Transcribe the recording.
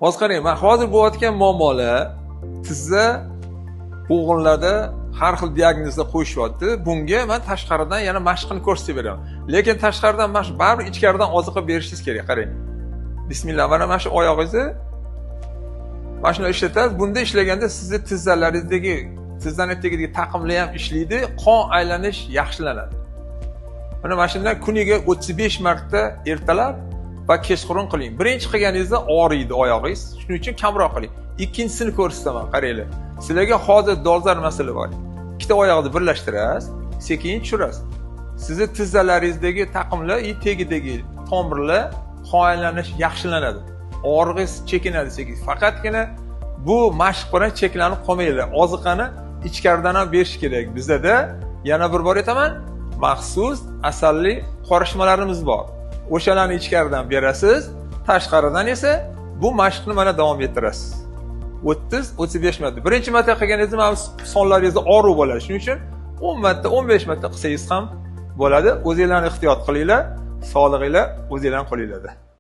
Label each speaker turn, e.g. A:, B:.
A: Hozir qarang, men hozir bo'layotgan muammolar sizda bo'g'inlarda har xil diagnozlar qo'yishyapti. Bunga men tashqaridan yana mashqini ko'rsatib beraman. Lekin tashqaridan mashq baribir ichkaridan oziqa berishingiz kerak. Qarang. Bismillah, mana shu oyog'ingizni mana shuni ishlatasiz. Bunda ishlaganda sizni tizzalaringizdagi, tizzanetdagi taqimlar ham ishlaydi, qon aylanish yaxshilanadi. Mana shundan kuniga 35 marta ertalab va kechqurun qiling. Birinchi qilganingizda og'riydi oyog'ingiz. Shuning uchun kamroq qiling. Ikkinchisini ko'rsataman, qaranglar. Sizlarga hozir dolzarb masala bor. Ikkita oyoqni birlashtirasiz, sekin tushirasiz. Sizni tizzalaringizdagi taqimlar, tagidagi tomirlar qon aylanish yaxshilanadi. Og'rig'ingiz chekinadi sekin. Faqatgina bu mashq bilan cheklanib qolmaydi. Oziqani ichkaridan ham berish kerak. Bizda yana bir bor aytaman, maxsus asalli qorishmalarimiz bor. O'shalarni ichkaridan berasiz, tashqaridan esa bu mashqni mana davom ettirasiz. 30-35 marta. Birinchi marta qilganingizda mana sonlaringizda og'riq bo'ladi. Shuning uchun 10 marta, 15 marta qilsangiz ham bo'ladi. O'zingizlarni ehtiyot qilinglar, sog'lig'inglar o'zingizlarning qo'lingizda.